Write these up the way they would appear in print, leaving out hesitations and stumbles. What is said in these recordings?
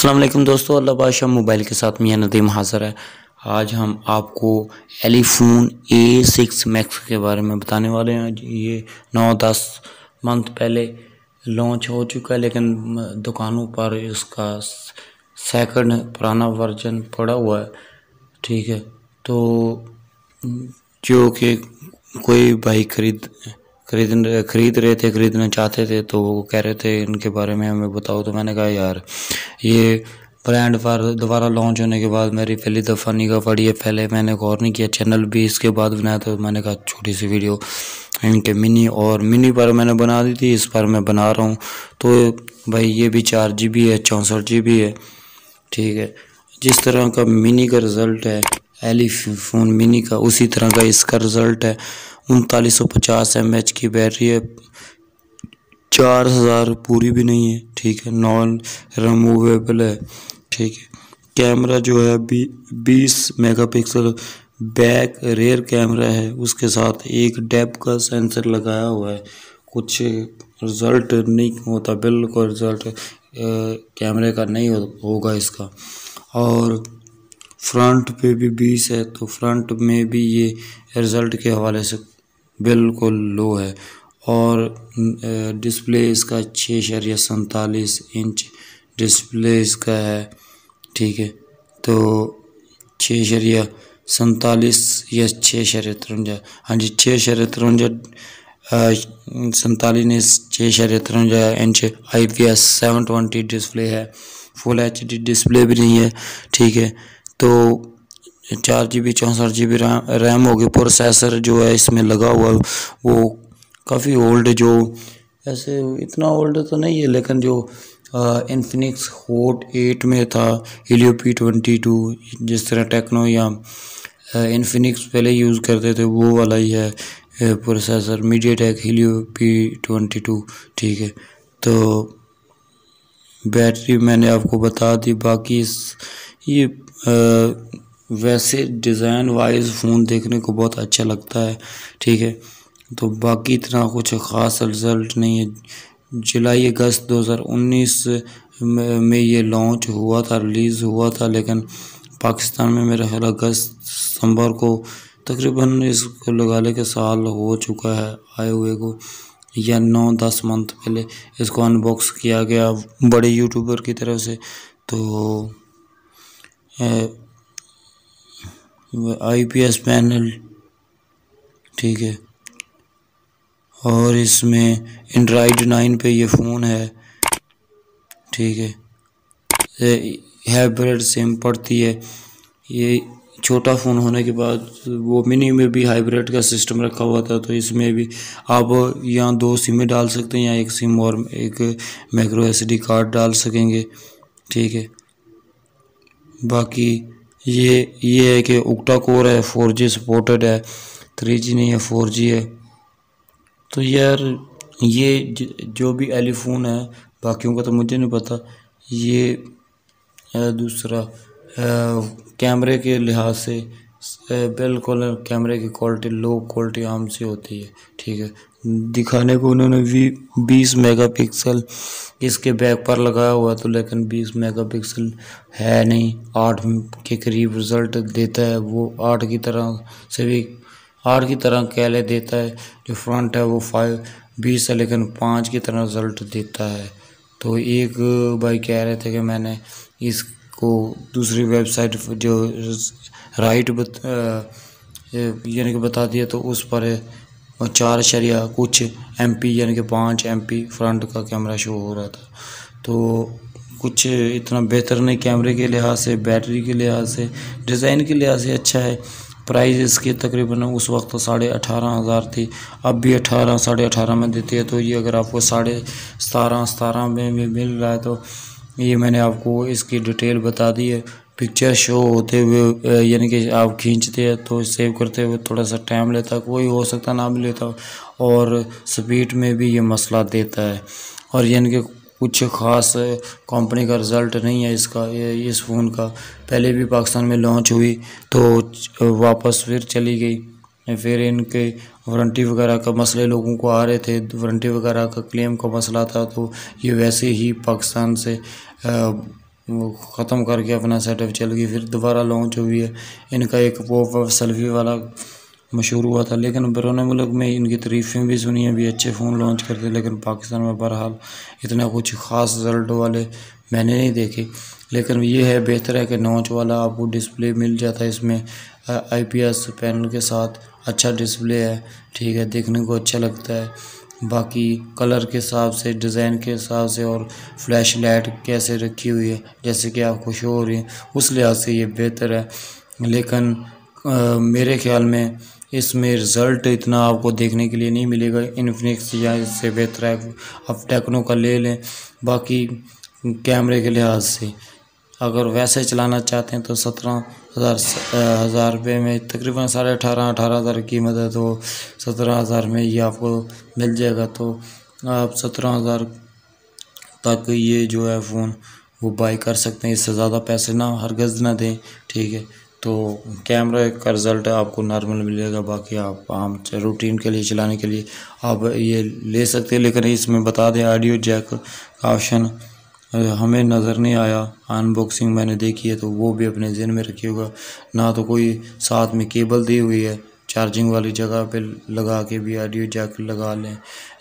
अस्सलाम वालेकुम दोस्तों, अल्लाह बादशाह मोबाइल के साथ मियां नदीम हाज़िर है। आज हम आपको एलीफोन A6 मैक्स के बारे में बताने वाले हैं। ये 9-10 मंथ पहले लॉन्च हो चुका है, लेकिन दुकानों पर इसका सेकंड पुराना वर्जन पड़ा हुआ है। ठीक है, तो जो कि कोई भाई खरीद रहे थे, खरीदना चाहते थे, तो वो कह रहे थे इनके बारे में हमें बताओ। तो मैंने कहा यार ये ब्रांड पर दोबारा लॉन्च होने के बाद मेरी पहली दफ़ा निगाह पड़ी है। पहले मैंने गौर नहीं किया, चैनल भी इसके बाद बनाया, तो मैंने कहा छोटी सी वीडियो इनके मिनी पर मैंने बना दी थी, इस पर मैं बना रहा हूँ। तो भाई ये भी 4 GB है, 64 GB है। ठीक है, जिस तरह का मिनी का रिज़ल्ट है एलीफोन मिनी का, उसी तरह का इसका रिज़ल्ट है। 3950 mAh की बैटरी है, 4000 पूरी भी नहीं है। ठीक है, नॉन रिमूवेबल है। ठीक है, कैमरा जो है 20 मेगापिक्सल बैक रेयर कैमरा है, उसके साथ एक डेप्थ का सेंसर लगाया हुआ है। कुछ रिज़ल्ट नहीं होता, बिल्कुल रिज़ल्ट कैमरे का नहीं होगा इसका। और फ्रंट पे भी 20 है, तो फ्रंट में भी ये रिज़ल्ट के हवाले से बिल्कुल लो है। और डिस्प्ले इसका 6.47 इंच डिस्प्ले इसका है। ठीक है, तो 6.47 या 6.53, हाँ जी 6.53 6.53 इंच IPS 720 डिस्प्ले है। फुल HD डिस्प्ले भी नहीं है। ठीक है, तो 4 GB 64 GB रैम होगी। प्रोसेसर जो है इसमें लगा हुआ वो काफ़ी ओल्ड, जो ऐसे इतना ओल्ड तो नहीं है, लेकिन जो इन्फिनिक्स हॉट 8 में था, Helio P22, जिस तरह टेक्नो या इन्फिनिक्स पहले यूज़ करते थे, वो वाला ही है प्रोसेसर, MediaTek Helio P22। ठीक है, तो बैटरी मैंने आपको बता दी। बाकी ये वैसे डिज़ाइन वाइज फ़ोन देखने को बहुत अच्छा लगता है। ठीक है, तो बाकी इतना कुछ ख़ास रिज़ल्ट नहीं है। जुलाई अगस्त 2019 में ये लॉन्च हुआ था, रिलीज़ हुआ था, लेकिन पाकिस्तान में मेरा ख्याल अगस्त सितंबर को, तकरीबन इसको लगा ले के साल हो चुका है आए हुए को, या 9-10 मंथ पहले इसको अनबॉक्स किया गया बड़े यूट्यूबर की तरफ से। तो IPS पैनल, ठीक है, और इसमें एंड्रॉयड 9 पे ये फ़ोन है। ठीक है, हाइब्रिड सिम पड़ती है। ये छोटा फ़ोन होने के बाद वो मिनी में भी हाइब्रिड का सिस्टम रखा हुआ था, तो इसमें भी आप यहाँ 2 सिमें डाल सकते हैं, या एक सिम और एक माइक्रो SD कार्ड डाल सकेंगे। ठीक है, बाकी ये है कि ओक्टा कोर है, 4G सपोर्टेड है, 3G नहीं है, 4G है। तो यार ये जो भी एलीफोन है, बाकियों का तो मुझे नहीं पता। ये दूसरा कैमरे के लिहाज से बिल्कुल कैमरे की क्वालिटी लो क्वालिटी आम सी होती है। ठीक है, दिखाने को उन्होंने 20 मेगापिक्सल इसके बैक पर लगाया हुआ, तो लेकिन 20 मेगापिक्सल है नहीं, 8 के करीब रिज़ल्ट देता है। वो 8 की तरह से भी 8 की तरह कैले देता है। जो फ्रंट है वो 20 है, लेकिन 5 की तरह रिज़ल्ट देता है। तो एक भाई कह रहे थे कि मैंने इसको दूसरी वेबसाइट जो राइट यानी कि बता दिया, तो उस पर 4 कुछ MP यानी कि 5 MP फ्रंट का कैमरा शो हो रहा था। तो कुछ इतना बेहतर नहीं कैमरे के लिहाज से, बैटरी के लिहाज से, डिज़ाइन के लिहाज से अच्छा है। प्राइस इसकी तकरीबन उस वक्त 18,500 थी, अब भी 18-18.5 में देती है। तो ये अगर आपको 17.5 में मिल रहा है, तो ये मैंने आपको इसकी डिटेल बता दी है। पिक्चर शो होते हुए यानी कि आप खींचते हैं तो सेव करते हुए थोड़ा सा टाइम लेता है, कोई हो सकता ना भी लेता, और स्पीड में भी ये मसला देता है। और यानी कि कुछ ख़ास कंपनी का रिज़ल्ट नहीं है इसका, इस फ़ोन का। पहले भी पाकिस्तान में लॉन्च हुई तो वापस फिर चली गई। फिर इनके वारंटी वगैरह का मसले लोगों को आ रहे थे, वारंटी वगैरह का क्लेम का मसला था, तो ये वैसे ही पाकिस्तान से वो ख़त्म करके अपना सेटअप चल गई, फिर दोबारा लॉन्च हुई है। इनका एक पॉप सेल्फी वाला मशहूर हुआ था, लेकिन बैरून मुल्क में इनकी तारीफ़ें भी सुनी हैं, भी अच्छे फ़ोन लॉन्च करते, लेकिन पाकिस्तान में बहरहाल इतना कुछ ख़ास रिज़ल्ट वाले मैंने नहीं देखे। लेकिन ये है, बेहतर है कि नॉच वाला आपको डिस्प्ले मिल जाता है। इसमें IPS पैनल के साथ अच्छा डिस्प्ले है, ठीक है, देखने को अच्छा लगता है। बाकी कलर के हिसाब से, डिज़ाइन के हिसाब से और फ्लैश लाइट कैसे रखी हुई है जैसे कि आपको शो हो रही है, उस लिहाज से ये बेहतर है। लेकिन मेरे ख़्याल में इसमें रिज़ल्ट इतना आपको देखने के लिए नहीं मिलेगा। इन्फिनिक्स या इससे बेहतर है आप टेक्नो का ले लें। बाकी कैमरे के लिहाज से अगर वैसे चलाना चाहते हैं तो 17,000 रुपये में तकरीबन 18,500 की कीमत है, तो 17,000 में ये आपको मिल जाएगा। तो आप 17,000 तक ये जो है फ़ोन वो बाई कर सकते हैं। इससे ज़्यादा पैसे ना हरगिज़ ना दें, ठीक है। तो कैमरा का रिज़ल्ट आपको नॉर्मल मिलेगा। बाकी आप आम रूटीन के लिए चलाने के लिए आप ये ले सकते हैं। लेकिन इसमें बता दें, ऑडियो जैक का ऑप्शन हमें नज़र नहीं आया। अनबॉक्सिंग मैंने देखी है तो वो भी अपने ज़हन में रखिएगा। ना तो कोई साथ में केबल दी हुई है, चार्जिंग वाली जगह पे लगा के भी ऑडियो जैक लगा लें,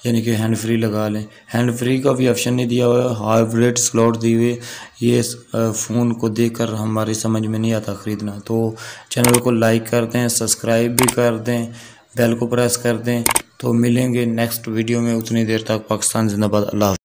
यानी कि हैंड फ्री लगा लें। हैंड फ्री का भी ऑप्शन नहीं दिया हुआ है, हाइब्रिड स्लॉट दी हुई है। ये फ़ोन को देखकर हमारी समझ में नहीं आता ख़रीदना। तो चैनल को लाइक कर दें, सब्सक्राइब भी कर दें, बेल को प्रेस कर दें। तो मिलेंगे नेक्स्ट वीडियो में, उतनी देर तक पाकिस्तान जिंदाबाद। अल्लाह।